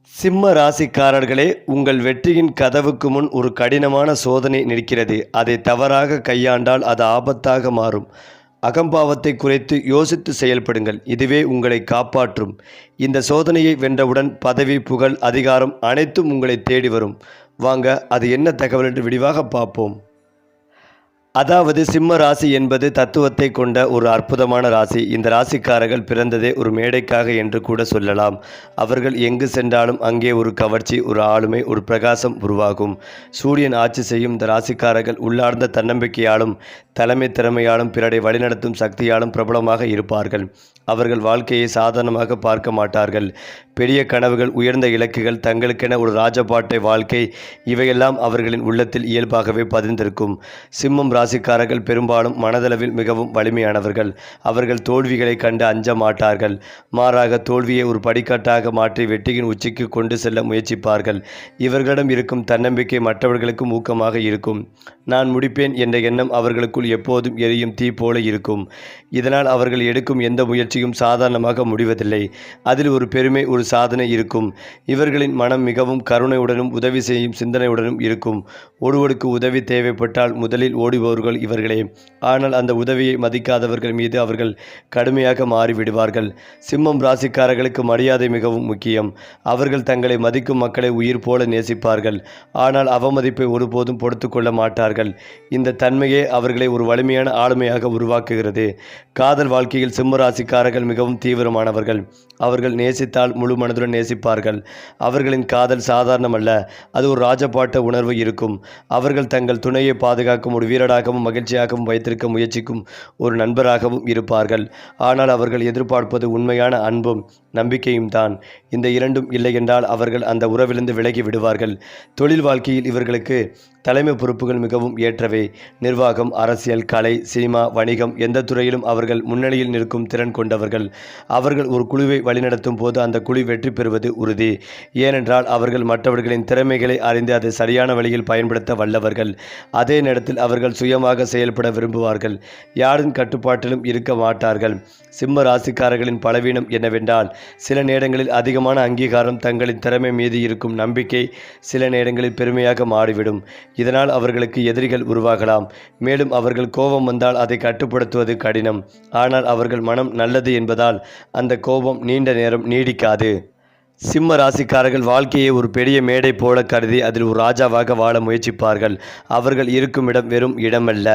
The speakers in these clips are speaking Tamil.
சிம்ம ராசிக்காரர்களே, உங்கள் வெற்றியின் கதவுக்கு முன் ஒரு கடினமான சோதனை நிற்கிறது. அதை தவறாக கையாண்டால் அது ஆபத்தாக மாறும். அகம்பாவத்தை குறைத்து யோசித்து செயல்படுங்கள். இதுவே உங்களை காப்பாற்றும். இந்த சோதனையை வென்றவுடன் பதவி, புகழ், அதிகாரம் அனைத்தும் உங்களை தேடி வரும். வாங்க, அது என்ன தகவல் என்று விரிவாக பார்ப்போம். அதாவது சிம்ம ராசி என்பது தத்துவத்தை கொண்ட ஒரு அற்புதமான ராசி. இந்த ராசிக்காரர்கள் பிறந்ததே ஒரு மேடைக்காக என்று கூட சொல்லலாம். அவர்கள் எங்கு சென்றாலும் அங்கே ஒரு கவர்ச்சி, ஒரு ஆளுமை, ஒரு பிரகாசம் உருவாகும். சூரியன் ஆட்சி செய்யும் இந்த ராசிக்காரர்கள் உள்ளார்ந்த தன்னம்பிக்கையாலும் தலைமை திறமையாலும் பிறரை வழிநடத்தும் சக்தியாலும் பிரபலமாக இருப்பார்கள். அவர்கள் வாழ்க்கையை சாதாரணமாக பார்க்க மாட்டார்கள். பெரிய கனவுகள், உயர்ந்த இலக்குகள், தங்களுக்கென ஒரு ராஜபாட்டை வாழ்க்கை, இவையெல்லாம் அவர்களின் உள்ளத்தில் இயல்பாகவே பதிந்திருக்கும். சிம்மம் ராசிக்காரர்கள் பெரும்பாலும் மனதளவில் மிகவும் வலிமையானவர்கள். அவர்கள் தோல்விகளை கண்டு அஞ்ச மாட்டார்கள். மாறாக தோல்வியை ஒரு படிக்கட்டாக மாற்றி வெற்றியின் உச்சிக்கு கொண்டு செல்ல முயற்சிப்பார்கள். இவர்களிடம் இருக்கும் தன்னம்பிக்கை மற்றவர்களுக்கும் ஊக்கமாக இருக்கும். நான் முடிப்பேன் என்ற எண்ணம் அவர்களுக்குள் எப்போதும் எரியும் தீ போல இருக்கும். இதனால் அவர்கள் எடுக்கும் எந்த முயற்சியும் சாதாரணமாக முடிவதில்லை. அதில் ஒரு பெருமை, ஒரு சாதனை இருக்கும். இவர்களின் மனம் மிகவும் கருணையுடனும் உதவி செய்யும் சிந்தனையுடனும் இருக்கும். ஒருவருக்கு உதவி தேவைப்பட்டால் முதலில் ஓடுபவர்கள் இவர்களே. ஆனால் அந்த உதவியை மதிக்காதவர்கள் மீது அவர்கள் கடுமையாக மாறிவிடுவார்கள். சிம்மம் ராசிக்காரர்களுக்கு மரியாதை மிகவும் முக்கியம். அவர்கள் தங்களை மதிக்கும் மக்களை உயிர் போல நேசிப்பார்கள். ஆனால் அவமதிப்பை ஒருபோதும் பொறுத்து கொள்ள மாட்டார்கள். இந்த தன்மையே அவர்களை ஒரு வலிமையான ஆளுமையாக உருவாக்குகிறது. காதல் வாழ்க்கையில் சிம்ம ராசிக்காரர்கள் மிகவும் தீவிரமானவர்கள். அவர்கள் நேசித்தால் முழு மனதுடன் நேசிப்பார்கள். அவர்களின் காதல் சாதாரணமல்ல, அது ஒரு ராஜபாட்ட உணர்வு இருக்கும். அவர்கள் தங்கள் துணையை பாதுகாக்கும் ஒரு வீரராகவும் மகிழ்ச்சியாகவும் வைத்திருக்க முயற்சிக்கும் ஒரு நண்பராகவும் இருப்பார்கள். ஆனால் அவர்கள் எதிர்பார்ப்பது உண்மையான அன்பும் நம்பிக்கையும் தான். இந்த இரண்டும் இல்லை என்றால் அவர்கள் அந்த உறவிலிருந்து விலகி விடுவார்கள். தொழில் வாழ்க்கையில் இவர்களுக்கு தலைமை பொறுப்புகள் மிகவும் ஏற்றவை. நிர்வாகம், அரசியல், கலை, சினிமா, வணிகம் எந்த துறையிலும் அவர்கள் முன்னணியில் நிற்கும் திறன் கொண்டவர்கள். அவர்கள் ஒரு குழுவை வழிநடத்தும் போது அந்த குழு வெற்றி பெறுவது உறுதி. ஏனென்றால் அவர்கள் மற்றவர்களின் திறமைகளை அறிந்து அதை சரியான வழியில் பயன்படுத்த வல்லவர்கள். அதே நேரத்தில் அவர்கள் சுயமாக செயல்பட விரும்புவார்கள். யாரின் கட்டுப்பாட்டிலும் இருக்க மாட்டார்கள். சிம்ம ராசிக்காரர்களின் பலவீனம் என்னவென்றால், சில நேரங்களில் அதிகமான அங்கீகாரம், தங்களின் திறமை மீது இருக்கும் நம்பிக்கை சில நேரங்களில் பெருமையாக மாறிவிடும். இதனால் அவர்களுக்கு எதிரிகள் உருவாகலாம். மேலும் அவர்கள் கோபம் வந்தால் அதை கட்டுப்படுத்துவது கடினம். ஆனால் அவர்கள் மனம் நல்லது என்பதால் அந்த கோபம் நீண்ட நேரம் நீடிக்காது. சிம்ம ராசிக்காரர்கள் வாழ்க்கையை ஒரு பெரிய மேடை போல கருதி அதில் ஒரு ராஜாவாக வாழ முயற்சிப்பார்கள். அவர்கள் இருக்கும் இடம் வெறும் இடமல்ல.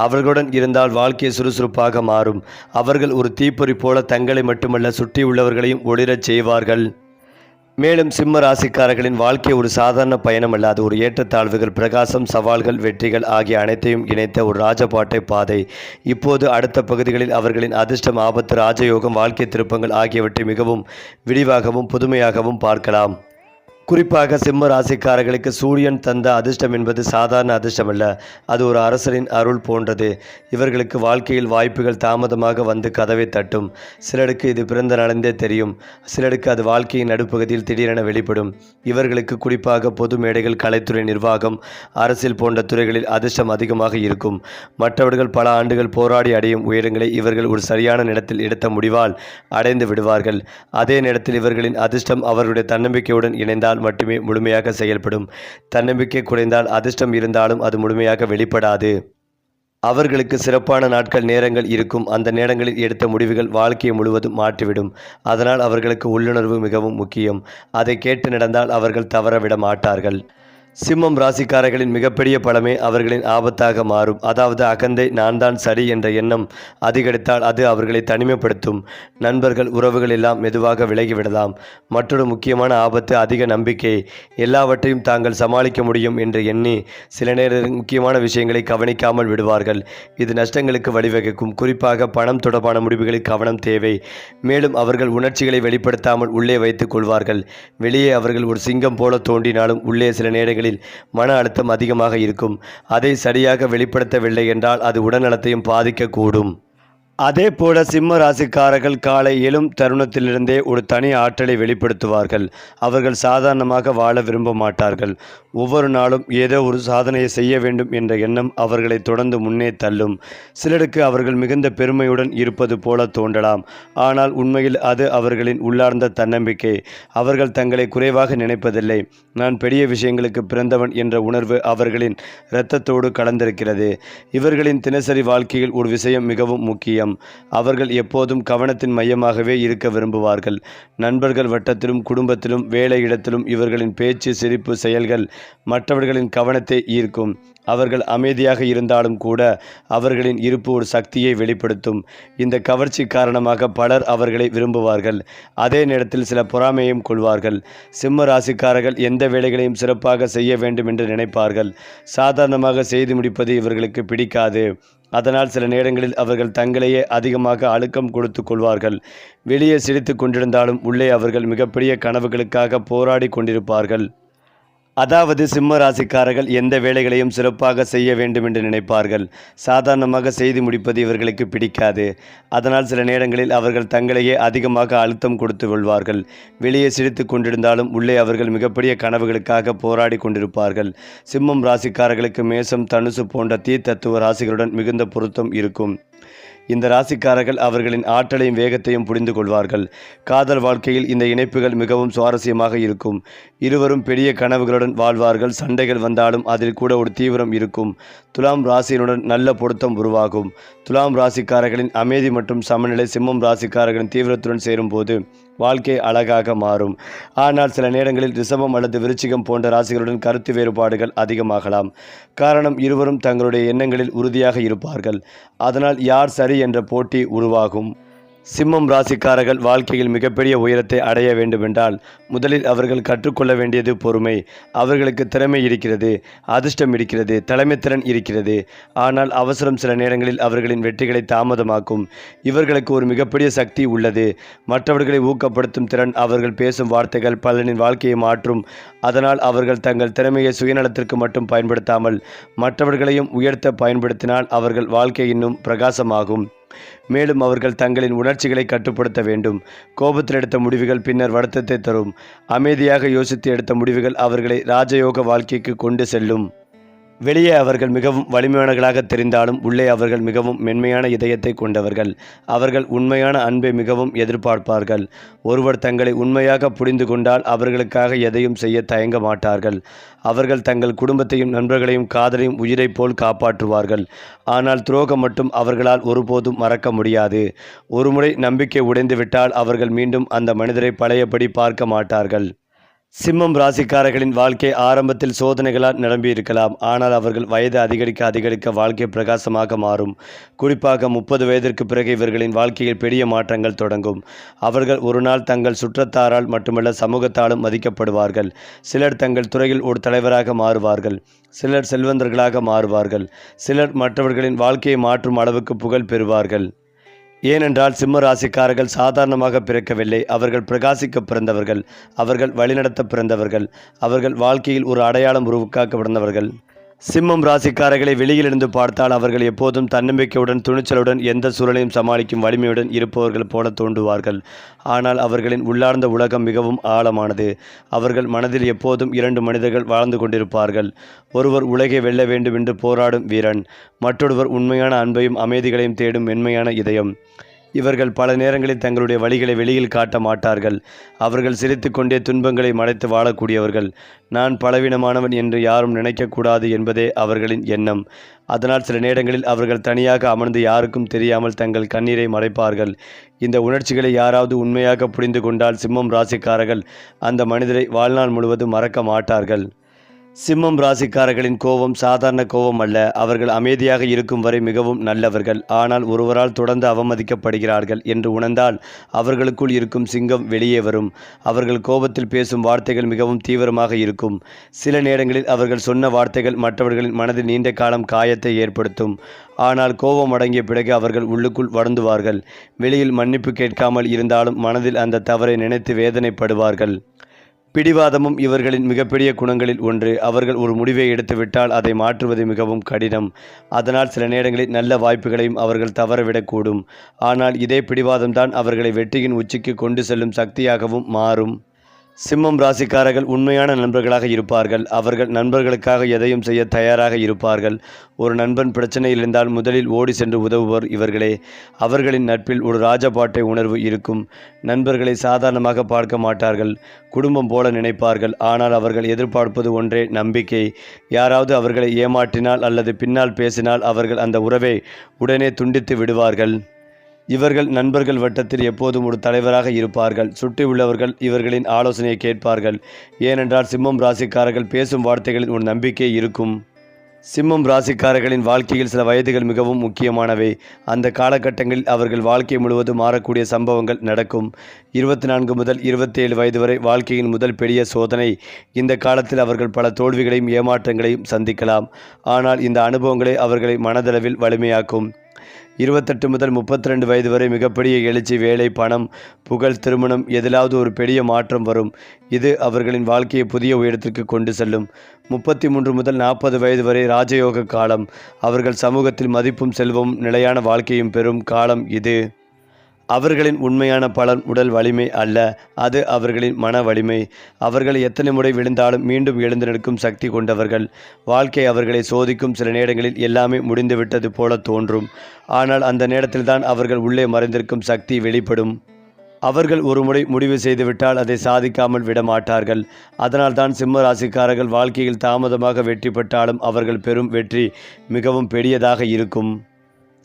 அவர்களுடன் இருந்தால் வாழ்க்கை சுறுசுறுப்பாக மாறும். அவர்கள் ஒரு தீப்பொறி போல தங்களை மட்டுமல்ல சுற்றியுள்ளவர்களையும் ஒளிரச் செய்வார்கள். மேலும் சிம்ம ராசிக்காரர்களின் வாழ்க்கை ஒரு சாதாரண பயணம் அல்ல. அது ஒரு ஏற்றத்தாழ்வுகள், பிரகாசம், சவால்கள், வெற்றிகள் ஆகிய அனைத்தையும் இணைத்த ஒரு ராஜபாட்டை பாதை. இப்போது அடுத்த பகுதிகளில் அவர்களின் அதிர்ஷ்டம், ஆபத்து, ராஜயோகம், வாழ்க்கை திருப்பங்கள் ஆகியவற்றை மிகவும் விரிவாகவும் புதுமையாகவும் பார்க்கலாம். குறிப்பாக சிம்ம ராசிக்காரர்களுக்கு சூரியன் தந்த அதிர்ஷ்டம் என்பது சாதாரண அதிர்ஷ்டமல்ல. அது ஒரு அரசரின் அருள் போன்றது. இவர்களுக்கு வாழ்க்கையில் வாய்ப்புகள் தாமதமாக வந்து கதவை தட்டும். சிலருக்கு இது பிறந்த நாளிலே தெரியும். சிலருக்கு அது வாழ்க்கையின் நடுப்பகுதியில் திடீரென வெளிப்படும். இவர்களுக்கு குறிப்பாக பொது மேடைகள், கலைத்துறை, நிர்வாகம், அரசியல் போன்ற துறைகளில் அதிர்ஷ்டம் அதிகமாக இருக்கும். மற்றவர்கள் பல ஆண்டுகள் போராடி அடையும் உயரங்களை இவர்கள் ஒரு சரியான நேரத்தில் எடுத்த முடிவால் அடைந்து விடுவார்கள். அதே நேரத்தில் இவர்களின் அதிர்ஷ்டம் அவர்களுடைய தன்னம்பிக்கையுடன் இணைந்தால் மட்டுமே முழுமையாக செயல்படும். தன்னம்பிக்கை குறைந்தால் அதிர்ஷ்டம் இருந்தாலும் அது முழுமையாக வெளிப்படாது. அவர்களுக்கு சிறப்பான நாட்கள், நேரங்கள் இருக்கும். அந்த நேரங்களில் எடுத்த முடிவுகள் வாழ்க்கையை முழுவதும் மாற்றிவிடும். அதனால் அவர்களுக்கு உள்ளுணர்வு மிகவும் முக்கியம். அதை கேட்டு நடந்தால் அவர்கள் தவறவிட மாட்டார்கள். சிம்மம் ராசிக்காரர்களின் மிகப்பெரிய பலமே அவர்களின் ஆபத்தாக மாறும். அதாவது அகந்தை, நான் தான் சரி என்ற எண்ணம் அதிகரித்தால் அது அவர்களை தனிமைப்படுத்தும். நண்பர்கள், உறவுகள் எல்லாம் மெதுவாக விலகிவிடலாம். மற்றொரு முக்கியமான ஆபத்து அதிக நம்பிக்கை. எல்லாவற்றையும் தாங்கள் சமாளிக்க முடியும் என்று எண்ணி சில நேரத்தில் முக்கியமான விஷயங்களை கவனிக்காமல் விடுவார்கள். இது நஷ்டங்களுக்கு வழிவகுக்கும். குறிப்பாக பணம் தொடர்பான முடிவுகளில் கவனம் தேவை. மேலும் அவர்கள் உணர்ச்சிகளை வெளிப்படுத்தாமல் உள்ளே வைத்துக் கொள்வார்கள். வெளியே அவர்கள் ஒரு சிங்கம் போல தோன்றினாலும் உள்ளே சில நேரங்களில் மன அழுத்தம் அதிகமாக இருக்கும். அதை சரியாக வெளிப்படுத்தவில்லை என்றால் அது உடல்நலத்தையும் பாதிக்கக்கூடும். அதேபோல சிம்ம ராசிக்காரர்கள் காலை எழும் தருணத்திலிருந்தே ஒரு தனி ஆற்றலை வெளிப்படுத்துவார்கள். அவர்கள் சாதாரணமாக வாழ விரும்ப மாட்டார்கள். ஒவ்வொரு நாளும் ஏதோ ஒரு சாதனையை செய்ய வேண்டும் என்ற எண்ணம் அவர்களை தொடர்ந்து முன்னே தள்ளும். சிலருக்கு அவர்கள் மிகுந்த பெருமையுடன் இருப்பது போல தோன்றலாம். ஆனால் உண்மையில் அது அவர்களின் உள்ளார்ந்த தன்னம்பிக்கை. அவர்கள் தங்களை குறைவாக நினைப்பதில்லை. நான் பெரிய விஷயங்களுக்கு பிறந்தவன் என்ற உணர்வு அவர்களின் இரத்தத்தோடு கலந்திருக்கிறது. இவர்களின் தினசரி வாழ்க்கையில் ஒரு விஷயம் மிகவும் முக்கியம். அவர்கள் எப்போதும் கவனத்தின் மையமாகவே இருக்க விரும்புவார்கள். நண்பர்கள் வட்டத்திலும் குடும்பத்திலும் வேலை இடத்திலும் இவர்களின் பேச்சு, சிரிப்பு, செயல்கள் மற்றவர்களின் கவனத்தை ஈர்க்கும். அவர்கள் அமைதியாக இருந்தாலும் கூட அவர்களின் இருப்பு ஒரு சக்தியை வெளிப்படுத்தும். இந்த கவர்ச்சி காரணமாக பலர் அவர்களை விரும்புவார்கள். அதே நேரத்தில் சில பொறாமையும் கொள்வார்கள். சிம்ம ராசிக்காரர்கள் எந்த வேலைகளையும் சிறப்பாக செய்ய வேண்டும் என்று நினைப்பார்கள். சாதாரணமாக செய்து முடிப்பது இவர்களுக்கு பிடிக்காது. அதனால் சில நேரங்களில் அவர்கள் தங்களையே அதிகமாக அழுத்தம் கொடுத்து கொள்வார்கள். வெளியே சிரித்து கொண்டிருந்தாலும் உள்ளே அவர்கள் மிகப்பெரிய கனவுகளுக்காக போராடி கொண்டிருப்பார்கள். அதாவது சிம்ம ராசிக்காரர்கள் எந்த வேலைகளையும் சிறப்பாக செய்ய வேண்டும் என்று நினைப்பார்கள். சாதாரணமாக செய்து முடிப்பது இவர்களுக்கு பிடிக்காது. அதனால் சில நேரங்களில் அவர்கள் தங்களையே அதிகமாக அழுத்தம் கொடுத்து கொள்வார்கள். வெளியே சிரித்து கொண்டிருந்தாலும் உள்ளே அவர்கள் மிகப்பெரிய கனவுகளுக்காக போராடி கொண்டிருப்பார்கள். சிம்மம் ராசிக்காரர்களுக்கு மேசம், தனுசு போன்ற தீர்த்தத்துவ ராசிகளுடன் மிகுந்த பொருத்தம் இருக்கும். இந்த ராசிக்காரர்கள் அவர்களின் ஆற்றலையும் வேகத்தையும் புரிந்து கொள்வார்கள். காதல் வாழ்க்கையில் இந்த இணைப்புகள் மிகவும் சுவாரஸ்யமாக இருக்கும். இருவரும் பெரிய கனவுகளுடன் வாழ்வார்கள். சண்டைகள் வந்தாலும் அதில் கூட ஒரு தீவிரம் இருக்கும். துலாம் ராசியினுடன் நல்ல பொருத்தம் உருவாகும். துலாம் ராசிக்காரர்களின் அமைதி மற்றும் சமநிலை சிம்மம் ராசிக்காரர்களின் தீவிரத்துடன் சேரும்போது வாழ்க்கை அழகாக மாறும். ஆனால் சில நேரங்களில் ரிஷபம் அல்லது விருச்சிகம் போன்ற ராசிகளுடன் கருத்து வேறுபாடுகள் அதிகமாகலாம். காரணம், இருவரும் தங்களுடைய எண்ணங்களில் உறுதியாக இருப்பார்கள். அதனால் யார் சரி என்ற போட்டி உருவாகும். சிம்மம் ராசிக்காரர்கள் வாழ்க்கையில் மிகப்பெரிய உயரத்தை அடைய வேண்டுமென்றால் முதலில் அவர்கள் கற்றுக்கொள்ள வேண்டியது பொறுமை. அவர்களுக்கு திறமை இருக்கிறது, அதிர்ஷ்டம் இருக்கிறது, தலைமைத்திறன் இருக்கிறது. ஆனால் அவசரம் சில நேரங்களில் அவர்களின் வெற்றிகளை தாமதமாக்கும். இவர்களுக்கு ஒரு மிகப்பெரிய சக்தி உள்ளது. மற்றவர்களை ஊக்கப்படுத்தும் திறன். அவர்கள் பேசும் வார்த்தைகள் பலரின் வாழ்க்கையை மாற்றும். அதனால் அவர்கள் தங்கள் திறமையை சுயநலத்திற்கு மட்டும் பயன்படுத்தாமல் மற்றவர்களையும் உயர்த்த பயன்படுத்தினால் அவர்கள் வாழ்க்கை இன்னும் பிரகாசமாகும். மேலும் அவர்கள் தங்களின் உணர்ச்சிகளை கட்டுப்படுத்த வேண்டும். கோபத்தில் எடுத்த முடிவுகள் பின்னர் வருத்தத்தை தரும். அமைதியாக யோசித்து எடுத்த முடிவுகள் அவர்களை ராஜயோக வாழ்க்கைக்கு கொண்டு செல்லும். வெளியே அவர்கள் மிகவும் வலிமையானவர்களாக தெரிந்தாலும் உள்ளே அவர்கள் மிகவும் மென்மையான இதயத்தை கொண்டவர்கள். அவர்கள் உண்மையான அன்பை மிகவும் எதிர்பார்ப்பார்கள். ஒருவர் தங்களை உண்மையாக புரிந்து கொண்டால் அவர்களுக்காக எதையும் செய்ய தயங்க மாட்டார்கள். அவர்கள் தங்கள் குடும்பத்தையும் நண்பர்களையும் காதலையும் உயிரை போல் காப்பாற்றுவார்கள். ஆனால் துரோகம் மட்டும் அவர்களால் ஒருபோதும் மறக்க முடியாது. ஒருமுறை நம்பிக்கை உடைந்துவிட்டால் அவர்கள் மீண்டும் அந்த மனிதரை பழையபடி பார்க்க மாட்டார்கள். சிம்மம் ராசிக்காரர்களின் வாழ்க்கை ஆரம்பத்தில் சோதனைகளால் நிரம்பியிருக்கலாம். ஆனால் அவர்கள் வயது அதிகரிக்க வாழ்க்கை பிரகாசமாக மாறும். குறிப்பாக 30 வயதிற்கு பிறகு இவர்களின் வாழ்க்கையில் பெரிய மாற்றங்கள் தொடங்கும். அவர்கள் ஒரு நாள் தங்கள் சுற்றத்தாரால் மட்டுமல்ல சமூகத்தாலும் மதிக்கப்படுவார்கள். சிலர் தங்கள் துறையில் ஒரு தலைவராக மாறுவார்கள். சிலர் செல்வந்தர்களாக மாறுவார்கள். சிலர் மற்றவர்களின் வாழ்க்கையை மாற்றும் அளவுக்கு புகழ் பெறுவார்கள். ஏனென்றால் சிம்ம ராசிக்காரர்கள் சாதாரணமாக பிறக்கவில்லை. அவர்கள் பிரகாசிக்க பிறந்தவர்கள். அவர்கள் வழிநடத்த பிறந்தவர்கள். அவர்கள் வாழ்க்கையில் ஒரு அடையாளம் உருவாக்க பிறந்தவர்கள். சிம்மம் ராசிக்காரர்களை வெளியிலிருந்து பார்த்தால் அவர்கள் எப்போதும் தன்னம்பிக்கையுடன், துணிச்சலுடன், எந்த சூழலையும் சமாளிக்கும் வலிமையுடன் இருப்பவர்கள் போல தோன்றுவார்கள். ஆனால் அவர்களின் உள்ளார்ந்த உலகம் மிகவும் ஆழமானது. அவர்கள் மனதில் எப்போதும் 2 மனிதர்கள் வாழ்ந்து கொண்டிருப்பார்கள். ஒருவர் உலகை வெல்ல வேண்டும் என்று போராடும் வீரன். மற்றொருவர் உண்மையான அன்பையும் அமைதிகளையும் தேடும் மென்மையான இதயம். இவர்கள் பல நேரங்களில் தங்களுடைய வழிகளை வெளியில் காட்ட மாட்டார்கள். அவர்கள் சிரித்து கொண்டே துன்பங்களை மறைத்து வாழக்கூடியவர்கள். நான் பலவீனமானவன் என்று யாரும் நினைக்கக்கூடாது என்பதே அவர்களின் எண்ணம். அதனால் சில நேரங்களில் அவர்கள் தனியாக அமர்ந்து யாருக்கும் தெரியாமல் தங்கள் கண்ணீரை மறைப்பார்கள். இந்த உணர்ச்சிகளை யாராவது உண்மையாக புரிந்து கொண்டால் சிம்மம் ராசிக்காரர்கள் அந்த மனிதரை வாழ்நாள் முழுவதும் மறக்க மாட்டார்கள். சிம்மம் ராசிக்காரர்களின் கோபம் சாதாரண கோபம் அல்ல. அவர்கள் அமைதியாக இருக்கும் வரை மிகவும் நல்லவர்கள். ஆனால் ஒருவரால் தொடர்ந்து அவமதிக்கப்படுகிறார்கள் என்று உணர்ந்தால் அவர்களுக்குள் இருக்கும் சிங்கம் வெளியே வரும். அவர்கள் கோபத்தில் பேசும் வார்த்தைகள் மிகவும் தீவிரமாக இருக்கும். சில நேரங்களில் அவர்கள் சொன்ன வார்த்தைகள் மற்றவர்களின் மனதில் நீண்ட காலம் காயத்தை ஏற்படுத்தும். ஆனால் கோபம் அடங்கிய பிறகு அவர்கள் உள்ளுக்குள் வருந்துவார்கள். வெளியில் மன்னிப்பு கேட்காமல் இருந்தாலும் மனதில் அந்த தவறை நினைத்து வேதனைப்படுவார்கள். பிடிவாதமும் இவர்களின் மிகப்பெரிய குணங்களில் ஒன்று. அவர்கள் ஒரு முடிவை எடுத்துவிட்டால் அதை மாற்றுவது மிகவும் கடினம். அதனால் சில நேரங்களில் நல்ல வாய்ப்புகளையும் அவர்கள் தவறவிடக்கூடும். ஆனால் இதே பிடிவாதம்தான் அவர்களை வெற்றியின் உச்சிக்கு கொண்டு செல்லும் சக்தியாகவும் மாறும். சிம்மம் ராசிக்காரர்கள் உண்மையான நண்பர்களாக இருப்பார்கள். அவர்கள் நண்பர்களுக்காக எதையும் செய்ய தயாராக இருப்பார்கள். ஒரு நண்பன் பிரச்சனையில் இருந்தால் முதலில் ஓடி சென்று உதவுவர் இவர்களே. அவர்களின் நட்பில் ஒரு ராஜபாட்டை உணர்வு இருக்கும். நண்பர்களை சாதாரணமாக பார்க்க மாட்டார்கள், குடும்பம் போல நினைப்பார்கள். ஆனால் அவர்கள் எதிர்பார்ப்பது ஒன்றே, நம்பிக்கை. யாராவது அவர்களை ஏமாற்றினால் அல்லது பின்னால் பேசினால் அவர்கள் அந்த உறவை உடனே துண்டித்து விடுவார்கள். இவர்கள் நண்பர்கள் வட்டத்தில் எப்போதும் ஒரு தலைவராக இருப்பார்கள். சுற்றியுள்ளவர்கள் இவர்களின் ஆலோசனையை கேட்பார்கள். ஏனென்றால் சிம்மம் ராசிக்காரர்கள் பேசும் வார்த்தைகளில் ஒரு நம்பிக்கை இருக்கும். சிம்மம் ராசிக்காரர்களின் வாழ்க்கையில் சில வயதுகள் மிகவும் முக்கியமானவை. அந்த காலகட்டங்களில் அவர்கள் வாழ்க்கை முழுவதும் மாறக்கூடிய சம்பவங்கள் நடக்கும். 24 முதல் 27 வயது வரை வாழ்க்கையின் முதல் பெரிய சோதனை. இந்த காலத்தில் அவர்கள் பல தோல்விகளையும் ஏமாற்றங்களையும் சந்திக்கலாம். ஆனால் இந்த அனுபவங்களே அவர்களை மனதளவில் வலிமையாக்கும். 28 முதல் 32 வயது வரை மிகப்பெரிய எழுச்சி, வேலை, பணம், புகழ், திருமணம், எதிலாவது ஒரு பெரிய மாற்றம் வரும். இது அவர்களின் வாழ்க்கையை புதிய உயரத்திற்கு கொண்டு செல்லும். 33 முதல் 40 வயது வரை ராஜயோக காலம். அவர்கள் சமூகத்தில் மதிப்பும் செல்வமும் நிலையான வாழ்க்கையும் பெறும் காலம் இது. அவர்களின் உண்மையான பலன் உடல் வலிமை அல்ல, அது அவர்களின் மன வலிமை. அவர்கள் எத்தனை முறை விழுந்தாலும் மீண்டும் எழுந்து நிற்கும் சக்தி கொண்டவர்கள். வாழ்க்கை அவர்களை சோதிக்கும். சில நேரங்களில் எல்லாமே முடிந்துவிட்டது போல தோன்றும். ஆனால் அந்த நேரத்தில்தான் அவர்கள் உள்ளே மறைந்திருக்கும் சக்தி வெளிப்படும். அவர்கள் ஒருமுறை முடிவு செய்துவிட்டால் அதை சாதிக்காமல் விடமாட்டார்கள். அதனால்தான் சிம்ம ராசிக்காரர்கள் வாழ்க்கையில் தாமதமாக வெற்றி பெற்றாலும் அவர்கள் பெறும் வெற்றி மிகவும் பெரியதாக இருக்கும்.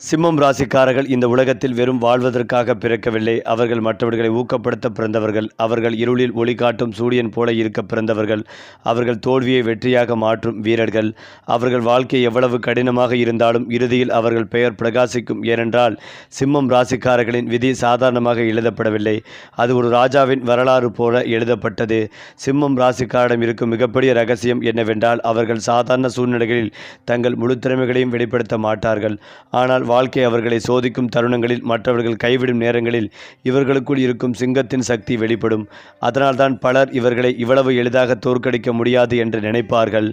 சிம்மம் ராசிக்காரர்கள் இந்த உலகத்தில் வெறும் வாழ்வதற்காக பிறக்கவில்லை. அவர்கள் மற்றவர்களை ஊக்கப்படுத்த பிறந்தவர்கள். அவர்கள் இருளில் ஒளி காட்டும் சூரியன் போல இருக்க பிறந்தவர்கள். அவர்கள் தோல்வியை வெற்றியாக மாற்றும் வீரர்கள். அவர்கள் வாழ்க்கை எவ்வளவு கடினமாக இருந்தாலும் இறுதியில் அவர்கள் பெயர் பிரகாசிக்கும். ஏனென்றால் சிம்மம் ராசிக்காரர்களின் விதி சாதாரணமாக எழுதப்படவில்லை. அது ஒரு ராஜாவின் வரலாறு போல எழுதப்பட்டது. சிம்மம் ராசிக்காரிடம் இருக்கும் மிகப்பெரிய ரகசியம் என்னவென்றால், அவர்கள் சாதாரண சூழ்நிலைகளில் தங்கள் முழு திறமைகளையும் வெளிப்படுத்த மாட்டார்கள். ஆனால் வாழ்க்கை அவர்களை சோதிக்கும் தருணங்களில், மற்றவர்கள் கைவிடும் நேரங்களில் இவர்களுக்குள் இருக்கும் சிங்கத்தின் சக்தி வெளிப்படும். அதனால்தான் பலர் இவர்களை இவ்வளவு எளிதாக தோற்கடிக்க முடியாது என்று நினைப்பார்கள்.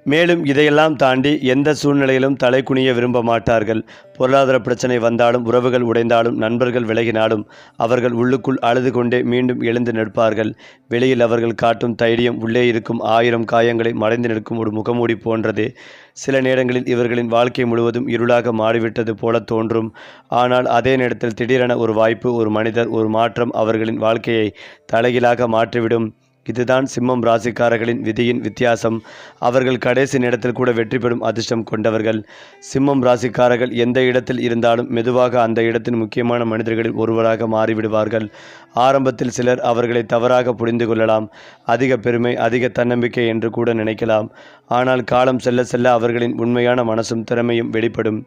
மேலும் இதையெல்லாம் தாண்டி எந்த சூழ்நிலையிலும் தலை குனிய விரும்ப மாட்டார்கள். பொருளாதார பிரச்சனை வந்தாலும், உறவுகள் உடைந்தாலும், நண்பர்கள் விலகினாலும் அவர்கள் உள்ளுக்குள் அழுது கொண்டே மீண்டும் எழுந்து நிற்பார்கள். வெளியில் அவர்கள் காட்டும் தைரியம் உள்ளே இருக்கும் 1000 காயங்களை மறைந்து நிற்கும் ஒரு முகமூடி போன்றது. சில நேரங்களில் இவர்களின் வாழ்க்கை முழுவதும் இருளாக மாறிவிட்டது போல தோன்றும். ஆனால் அதே நேரத்தில் திடீரென ஒரு வாய்ப்பு, ஒரு மனிதர், ஒரு மாற்றம் அவர்களின் வாழ்க்கையை தலைகீழாக மாற்றிவிடும். இதுதான் சிம்மம் ராசிக்காரர்களின் விதியின் வித்தியாசம். அவர்கள் கடைசி நேரத்தில் கூட வெற்றி பெறும் அதிர்ஷ்டம் கொண்டவர்கள். சிம்மம் ராசிக்காரர்கள் எந்த இடத்தில் இருந்தாலும் மெதுவாக அந்த இடத்தின் முக்கியமான மனிதர்களில் ஒருவராக மாறிவிடுவார்கள். ஆரம்பத்தில் சிலர் அவர்களை தவறாக புரிந்து கொள்ளலாம். அதிக பெருமை, அதிக தன்னம்பிக்கை என்று கூட நினைக்கலாம். ஆனால் காலம் செல்ல செல்ல அவர்களின் உண்மையான மனசும் திறமையும் வெளிப்படும்.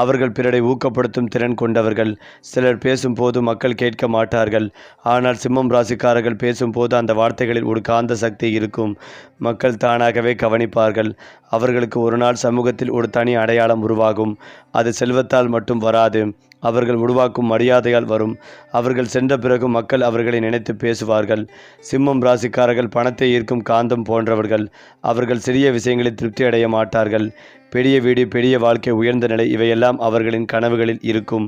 அவர்கள் பிறரை ஊக்கப்படுத்தும் திறன் கொண்டவர்கள். சிலர் பேசும்போது மக்கள் கேட்க மாட்டார்கள். ஆனால் சிம்மம் ராசிக்காரர்கள் பேசும்போது அந்த வார்த்தைகளில் ஒரு காந்த சக்தி இருக்கும். மக்கள் தானாகவே கவனிப்பார்கள். அவர்களுக்கு ஒரு நாள் சமூகத்தில் ஒரு தனி அடையாளம் உருவாகும். அது செல்வத்தால் மட்டும் வராது, அவர்கள் உருவாக்கும் மரியாதையால் வரும். அவர்கள் சென்ற பிறகு மக்கள் அவர்களை நினைத்து பேசுவார்கள். சிம்மம் ராசிக்காரர்கள் பணத்தை ஈர்க்கும் காந்தம் போன்றவர்கள். அவர்கள் சிறிய விஷயங்களில் திருப்தி அடைய மாட்டார்கள். பெரிய வீடு, பெரிய வாழ்க்கை, உயர்ந்த நிலை, இவையெல்லாம் அவர்களின் கனவுகளில் இருக்கும்.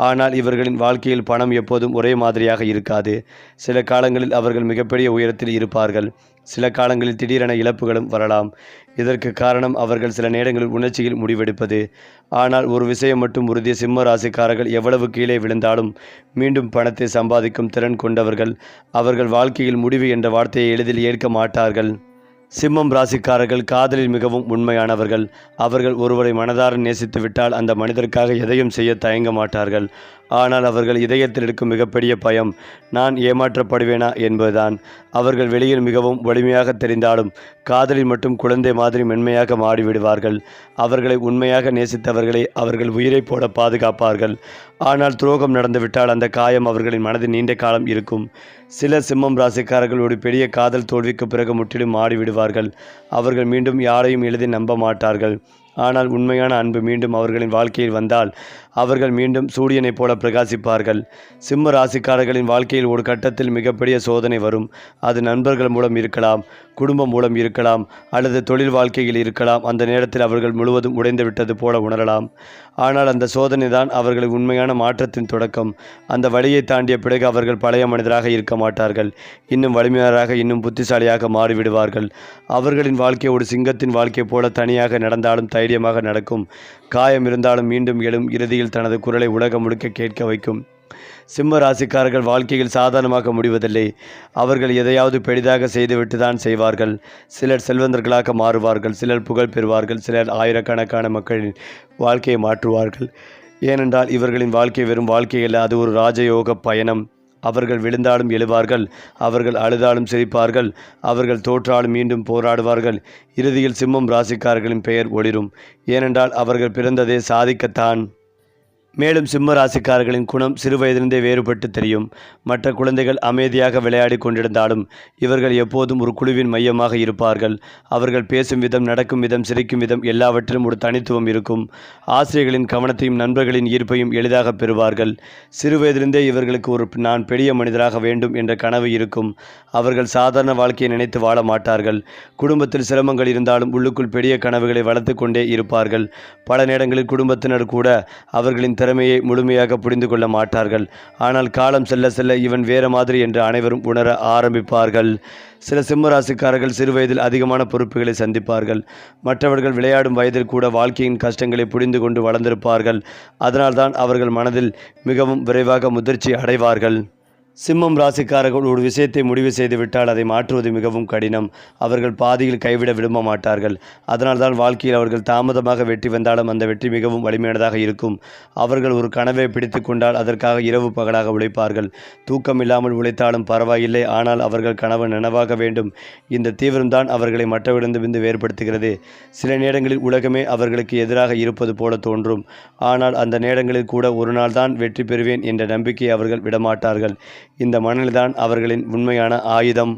ஆனால் இவர்களின் வாழ்க்கையில் பணம் எப்போதும் ஒரே மாதிரியாக இருக்காது. சில காலங்களில் அவர்கள் மிகப்பெரிய உயரத்தில் இருப்பார்கள். சில காலங்களில் திடீரென இழப்புகளும் வரலாம். இதற்கு காரணம் அவர்கள் சில நேரங்களில் உணர்ச்சியில் முடிவெடுப்பது. ஆனால் ஒரு விஷயம் மட்டும் உறுதி, சிம்ம ராசிக்காரர்கள் எவ்வளவு கீழே விழுந்தாலும் மீண்டும் பணத்தை சம்பாதிக்கும் திறன் கொண்டவர்கள். அவர்கள் வாழ்க்கையில் முடிவு என்ற வார்த்தையை எளிதில் ஏற்க மாட்டார்கள். சிம்மம் ராசிக்காரர்கள் காதலில் மிகவும் உண்மையானவர்கள். அவர்கள் ஒருவரை மனதார நேசித்து விட்டால் அந்த மனிதருக்காக எதையும் செய்ய தயங்க மாட்டார்கள். ஆனால் அவர்கள் இதயத்தில் இருக்கும் மிகப்பெரிய பயம், நான் ஏமாற்றப்படுவேனா என்பதுதான். அவர்கள் வெளியில் மிகவும் வலிமையாக தெரிந்தாலும் காதலில் மட்டும் குழந்தை மாதிரி மென்மையாக மாறிவிடுவார்கள். அவர்களை உண்மையாக நேசித்தவர்களை அவர்கள் உயிரை போல பாதுகாப்பார்கள். ஆனால் துரோகம் நடந்துவிட்டால் அந்த காயம் அவர்களின் மனதில் நீண்ட காலம் இருக்கும். சில சிம்மம் ராசிக்காரர்கள் ஒரு பெரிய காதல் தோல்விக்கு பிறகு முற்றிலும் மாறிவிடுவார்கள். அவர்கள் மீண்டும் யாரையும் எளிதில் நம்ப மாட்டார்கள். ஆனால் உண்மையான அன்பு மீண்டும் அவர்களின் வாழ்க்கையில் வந்தால் அவர்கள் மீண்டும் சூரியனைப் போல பிரகாசிப்பார்கள். சிம்ம ராசிக்காரர்களின் வாழ்க்கையில் ஒரு கட்டத்தில் மிகப்பெரிய சோதனை வரும். அது நண்பர்கள் மூலம் இருக்கலாம், குடும்பம் மூலம் இருக்கலாம், அல்லது தொழில் வாழ்க்கையில் இருக்கலாம். அந்த நேரத்தில் அவர்கள் முழுவதும் உடைந்து விட்டது போல உணரலாம். ஆனால் அந்த சோதனை தான் அவர்களின் உண்மையான மாற்றத்தின் தொடக்கம். அந்த வழியை தாண்டிய பிறகு அவர்கள் பழைய மனிதராக இருக்க மாட்டார்கள். இன்னும் வலிமையாளராக, இன்னும் புத்திசாலியாக மாறிவிடுவார்கள். அவர்களின் வாழ்க்கை ஒரு சிங்கத்தின் வாழ்க்கை போல தனியாக நடந்தாலும் தைரியமாக நடக்கும். காயம் இருந்தாலும் மீண்டும் எழும். இறுதியில் தனது குரலை உலகம் முழுக்க கேட்க வைக்கும். சிம்ம ராசிக்காரர்கள் வாழ்க்கையில் சாதாரணமாக முடிவதில்லை. அவர்கள் எதையாவது பெரிதாக செய்துவிட்டு தான் செய்வார்கள். சிலர் செல்வந்தர்களாக மாறுவார்கள், சிலர் புகழ் பெறுவார்கள், சிலர் ஆயிரக்கணக்கான மக்களின் வாழ்க்கையை மாற்றுவார்கள். ஏனென்றால் இவர்களின் வாழ்க்கை வெறும் வாழ்க்கையில் அது ஒரு ராஜயோக பயணம். அவர்கள் விழுந்தாலும் எழுவார்கள், அவர்கள் அழுதாலும் சிரிப்பார்கள், அவர்கள் தோற்றாலும் மீண்டும் போராடுவார்கள். இறுதியில் சிம்மம் ராசிக்காரர்களின் பெயர் ஒளிரும். ஏனென்றால் அவர்கள் பிறந்ததே சாதிக்கத்தான். மேலும் சிம்ம ராசிக்காரர்களின் குணம் சிறுவயதிலிருந்தே வேறுபட்டு தெரியும். மற்ற குழந்தைகள் அமைதியாக விளையாடி கொண்டிருந்தாலும் இவர்கள் எப்போதும் ஒரு குழுவின் மையமாக இருப்பார்கள். அவர்கள் பேசும் விதம், நடக்கும் விதம், சிரிக்கும் விதம் எல்லாவற்றிலும் ஒரு தனித்துவம் இருக்கும். ஆசிரியர்களின் கவனத்தையும் நண்பர்களின் ஈர்ப்பையும் எளிதாக பெறுவார்கள். சிறுவயதிலிருந்தே இவர்களுக்கு ஒரு நான் பெரிய மனிதராக வேண்டும் என்ற கனவு இருக்கும். அவர்கள் சாதாரண வாழ்க்கையை நினைத்து வாழ மாட்டார்கள். குடும்பத்தில் சிரமங்கள் இருந்தாலும் உள்ளுக்குள் பெரிய கனவுகளை வளர்த்து கொண்டே இருப்பார்கள். பல நேரங்களில் குடும்பத்தினர் கூட அவர்களின் திறமையை முழுமையாக புரிந்து கொள்ள மாட்டார்கள். ஆனால் காலம் செல்ல செல்ல இவன் வேற மாதிரி என்று அனைவரும் உணர ஆரம்பிப்பார்கள். சில சிம்ம ராசிக்காரர்கள் சிறுவயதில் அதிகமான பொறுப்புகளை சந்திப்பார்கள். மற்றவர்கள் விளையாடும் வயதில் கூட வாழ்க்கையின் கஷ்டங்களை புரிந்து கொண்டு வளர்ந்திருப்பார்கள். அதனால்தான் அவர்கள் மனதில் மிகவும் விரைவாக முதிர்ச்சி அடைவார்கள். சிம்மம் ராசிக்காரர்கள் ஒரு விஷயத்தை முடிவு செய்துவிட்டால் அதை மாற்றுவது மிகவும் கடினம். அவர்கள் பாதியில் கைவிட விரும்ப மாட்டார்கள். அதனால்தான் வாழ்க்கையில் அவர்கள் தாமதமாக வெற்றி வந்தாலும் அந்த வெற்றி மிகவும் வலிமையானதாக இருக்கும். அவர்கள் ஒரு கனவை பிடித்து கொண்டால் அதற்காக இரவு பகலாக உழைப்பார்கள். தூக்கம் இல்லாமல் உழைத்தாலும் பரவாயில்லை, ஆனால் அவர்கள் கனவு நனவாக வேண்டும். இந்த தீவிரம்தான் அவர்களை மற்றவர்களிடமிருந்து வேறுபடுத்துகிறது. சில நேரங்களில் உலகமே அவர்களுக்கு எதிராக இருப்பது போல தோன்றும். ஆனால் அந்த நேரங்களில் கூட ஒரு நாள் தான் வெற்றி பெறுவேன் என்ற நம்பிக்கையை அவர்கள் விடமாட்டார்கள். இந்த மனநிலைதான் அவர்களின் உண்மையான ஆயுதம்.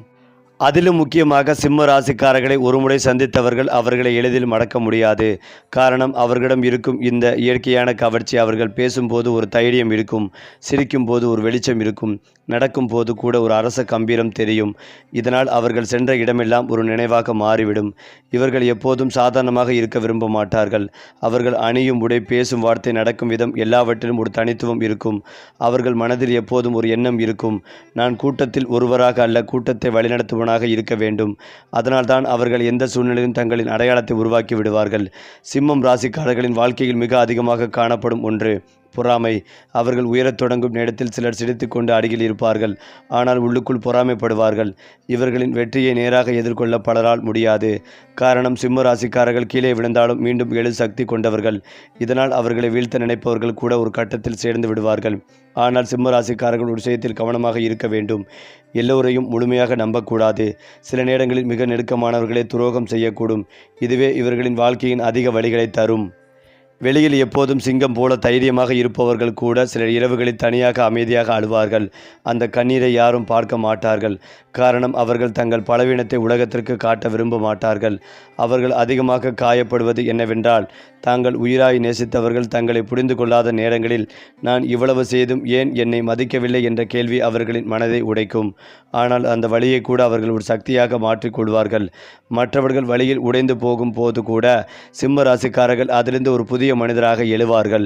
அதிலும் முக்கியமாக சிம்ம ராசிக்காரர்களை ஒருமுறை சந்தித்தவர்கள் அவர்களை எளிதில் மடக்க முடியாது. காரணம், அவர்களிடம் இருக்கும் இந்த இயற்கையான கவர்ச்சி. அவர்கள் பேசும்போது ஒரு தைரியம் இருக்கும், சிரிக்கும் போது ஒரு வெளிச்சம் இருக்கும், நடக்கும் போது கூட ஒரு அரச கம்பீரம் தெரியும். இதனால் அவர்கள் சென்ற இடமெல்லாம் ஒரு நினைவாக மாறிவிடும். இவர்கள் எப்போதும் சாதாரணமாக இருக்க விரும்ப மாட்டார்கள். அவர்கள் அணியும் உடை, பேசும் வார்த்தை, நடக்கும் விதம் எல்லாவற்றிலும் ஒரு தனித்துவம் இருக்கும். அவர்கள் மனதில் எப்போதும் ஒரு எண்ணம் இருக்கும், நான் கூட்டத்தில் ஒருவராக அல்ல, கூட்டத்தை வழிநடத்துவனாக இருக்க வேண்டும். அதனால்தான் அவர்கள் எந்த சூழ்நிலையிலும் தங்களின் அடையாளத்தை உருவாக்கி விடுவார்கள். சிம்மம் ராசிக்காரர்களின் வாழ்க்கையில் மிக அதிகமாக காணப்படும் ஒன்று பொறாமை. அவர்கள் உயரத் தொடங்கும் நேரத்தில் சிலர் சிரித்து கொண்டு அருகில் இருப்பார்கள், ஆனால் உள்ளுக்குள் பொறாமைப்படுவார்கள். இவர்களின் வெற்றியை நேராக எதிர்கொள்ள பலரால் முடியாது. காரணம், சிம்ம ராசிக்காரர்கள் கீழே விழுந்தாலும் மீண்டும் எழு சக்தி கொண்டவர்கள். இதனால் அவர்களை வீழ்த்த நினைப்பவர்கள் கூட ஒரு கட்டத்தில் சேர்ந்து விடுவார்கள். ஆனால் சிம்ம ராசிக்காரர்கள் ஒரு விஷயத்தில் கவனமாக இருக்க வேண்டும். எல்லோரையும் முழுமையாக நம்பக்கூடாது. சில நேரங்களில் மிக நெருக்கமானவர்களே துரோகம் செய்யக்கூடும். இதுவே இவர்களின் வாழ்க்கையின் அதிக வழிகளை தரும். வெளியில் எப்போதும் சிங்கம் போல தைரியமாக இருப்பவர்கள் கூட சிலர் இரவுகளில் தனியாக அமைதியாக அழுவார்கள். அந்த கண்ணீரை யாரும் பார்க்க மாட்டார்கள். காரணம், அவர்கள் தங்கள் பலவீனத்தை உலகத்திற்கு காட்ட விரும்ப மாட்டார்கள். அவர்கள் அதிகமாக காயப்படுவது என்னவென்றால், தாங்கள் உயிராய் நேசித்தவர்கள் தங்களை புரிந்து கொள்ளாத நேரங்களில் நான் இவ்வளவு செய்தும் ஏன் என்னை மதிக்கவில்லை என்ற கேள்வி அவர்களின் மனதை உடைக்கும். ஆனால் அந்த வழியை கூட அவர்கள் ஒரு சக்தியாக மாற்றிக்கொள்வார்கள். மற்றவர்கள் வழியில் உடைந்து போகும் போது கூட சிம்ம ராசிக்காரர்கள் அதிலிருந்து ஒரு புதிய மனிதராக எழுவார்கள்.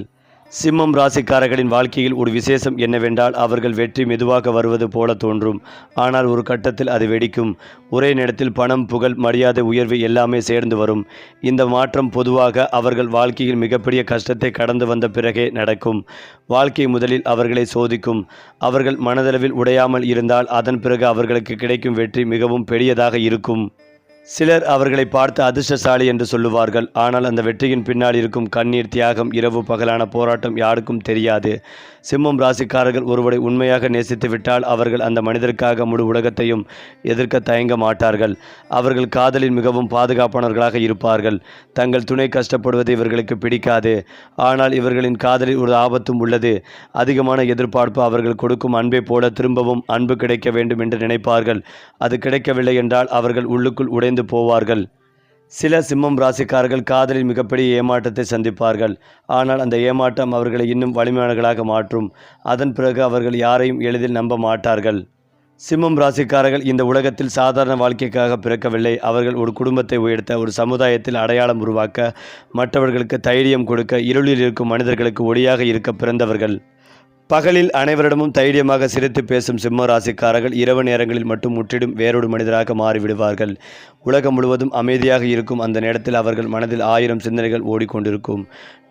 சிம்மம் ராசிக்காரர்களின் வாழ்க்கையில் ஒரு விசேஷம் என்னவென்றால், அவர்கள் வெற்றி மெதுவாக வருவது போல தோன்றும். ஆனால் ஒரு கட்டத்தில் அது வெடிக்கும். ஒரே நேரத்தில் பணம், புகழ், மரியாதை, உயர்வு எல்லாமே சேர்ந்து வரும். இந்த மாற்றம் பொதுவாக அவர்கள் வாழ்க்கையில் மிகப்பெரிய கஷ்டத்தை கடந்து வந்த பிறகே நடக்கும். வாழ்க்கை முதலில் அவர்களை சோதிக்கும். அவர்கள் மனதளவில் உடையாமல் இருந்தால் அதன் பிறகு அவர்களுக்கு கிடைக்கும் வெற்றி மிகவும் பெரியதாக இருக்கும். சிலர் அவர்களை பார்த்து அதிர்ஷ்டசாலி என்று சொல்லுவார்கள். ஆனால் அந்த வெற்றியின் பின்னால் இருக்கும் கண்ணீர், தியாகம், இரவு பகலான போராட்டம் யாருக்கும் தெரியாது. சிம்மம் ராசிக்காரர்கள் ஒருவரை உண்மையாக நேசித்து விட்டால் அவர்கள் அந்த மனிதருக்காக முழு உலகத்தையும் எதிர்க்க தயங்க மாட்டார்கள். அவர்கள் காதலில் மிகவும் பாதுகாப்பானவர்களாக இருப்பார்கள். தங்கள் துணை கஷ்டப்படுவது இவர்களுக்கு பிடிக்காது. ஆனால் இவர்களின் காதலில் ஒரு ஆபத்தும் உள்ளது. அதிகமான எதிர்பார்ப்பு. அவர்கள் கொடுக்கும் அன்பை போல திரும்பவும் அன்பு கிடைக்க வேண்டும் என்று நினைப்பார்கள். அது கிடைக்கவில்லை என்றால் அவர்கள் உள்ளுக்குள் உடைந்து போவார்கள். சில சிம்மம் ராசிக்காரர்கள் காதலில் மிகப்பெரிய ஏமாற்றத்தை சந்திப்பார்கள். ஆனால் அந்த ஏமாற்றம் அவர்களை இன்னும் வலிமையானவர்களாக மாற்றும். அதன் பிறகு அவர்கள் யாரையும் எளிதில் நம்ப மாட்டார்கள். சிம்மம் ராசிக்காரர்கள் இந்த உலகத்தில் சாதாரண வாழ்க்கைக்காக பிறக்கவில்லை. அவர்கள் ஒரு குடும்பத்தை உயர்த்த, ஒரு சமுதாயத்தில் அடையாளம் உருவாக்க, மற்றவர்களுக்கு தைரியம் கொடுக்க, இருளில் இருக்கும் மனிதர்களுக்கு ஒளியாக இருக்க பிறந்தவர்கள். பகலில் அனைவரிடமும் தைரியமாக சிரித்து பேசும் சிம்ம ராசிக்காரர்கள் இரவு நேரங்களில் மட்டும் முற்றிலும் வேறொரு மனிதராக மாறிவிடுவார்கள். உலகம் முழுவதும் அமைதியாக இருக்கும் அந்த நேரத்தில் அவர்கள் மனதில் 1000 சிந்தனைகள் ஓடிக்கொண்டிருக்கும்.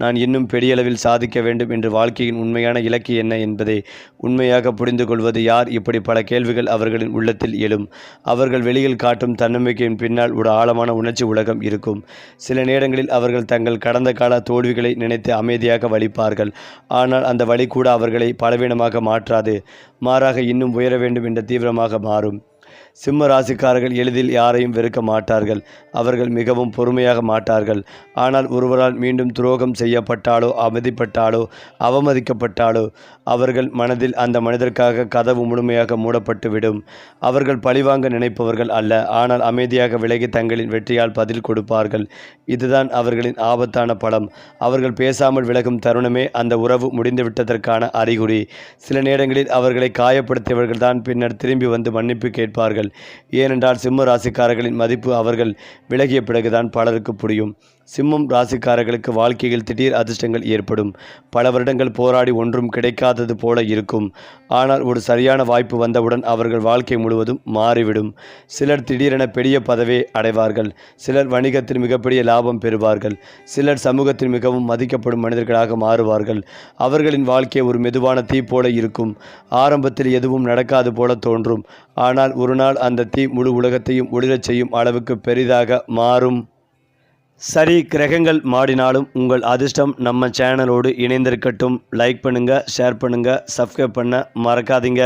நான் இன்னும் பெரியளவில் சாதிக்க வேண்டும் என்று வாழ்க்கையின் உண்மையான இலக்கு என்ன என்பதை உண்மையாக புரிந்து கொள்வது யார்? இப்படி பல கேள்விகள் அவர்களின் உள்ளத்தில் எழும். அவர்கள் வெளியில் காட்டும் தன்னம்பிக்கையின் பின்னால் ஒரு ஆழமான உணர்ச்சி உலகம் இருக்கும். சில நேரங்களில் அவர்கள் தங்கள் கடந்த கால தோல்விகளை நினைத்து அமைதியாக வலிப்பார்கள். ஆனால் அந்த வலி கூட அவர்களை பலவீனமாக மாற்றாது. மாறாக இன்னும் உயர வேண்டும் என்ற தீவிரமாக மாறும். சிம்ம ராசிக்காரர்கள் எளிதில் யாரையும் வெறுக்க மாட்டார்கள். அவர்கள் மிகவும் பொறுமையாக மாட்டார்கள். ஆனால் ஒருவரால் மீண்டும் துரோகம் செய்யப்பட்டாலோ, அவதிப்பட்டாலோ, அவமதிக்கப்பட்டாலோ அவர்கள் மனதில் அந்த மனிதருக்காக கதவு முழுமையாக மூடப்பட்டு விடும். அவர்கள் பழிவாங்க நினைப்பவர்கள் அல்ல. ஆனால் அமைதியாக விலகி தங்களின் வெற்றியால் பதில் கொடுப்பார்கள். இதுதான் அவர்களின் ஆபத்தான பலம். அவர்கள் பேசாமல் விலகும் தருணமே அந்த உறவு முடிந்துவிட்டதற்கான அறிகுறி. சில நேரங்களில் அவர்களை காயப்படுத்தியவர்கள்தான் பின்னர் திரும்பி வந்து மன்னிப்பு கேட்பார்கள். ஏனென்றால் சிம்ம ராசிக்காரர்களின் மதிப்பு அவர்கள் விலகிய பிறகுதான் பலருக்கு புரியும். சிம்மம் ராசிக்காரர்களுக்கு வாழ்க்கையில் திடீர் அதிர்ஷ்டங்கள் ஏற்படும். பல வருடங்கள் போராடி ஒன்றும் கிடைக்காதது போல இருக்கும். ஆனால் ஒரு சரியான வாய்ப்பு வந்தவுடன் அவர்கள் வாழ்க்கை முழுவதும் மாறிவிடும். சிலர் திடீரென பெரிய பதவியை அடைவார்கள். சிலர் வணிகத்தில் மிகப்பெரிய லாபம் பெறுவார்கள். சிலர் சமூகத்தில் மிகவும் மதிக்கப்படும் மனிதர்களாக மாறுவார்கள். அவர்களின் வாழ்க்கை ஒரு மெதுவான தீ போல இருக்கும். ஆரம்பத்தில் எதுவும் நடக்காது போல தோன்றும். ஆனால் ஒரு நாள் அந்த தீ முழு உலகத்தையும் ஒளிரச் செய்யும் அளவுக்கு பெரிதாக மாறும். சரி, கிரகங்கள் மாறினாலும் உங்கள் அதிர்ஷ்டம் நம்ம சேனலோடு இணைந்திருக்கட்டும். லைக் பண்ணுங்கள், ஷேர் பண்ணுங்கள், சப்ஸ்கிரைப் பண்ண மறக்காதீங்க.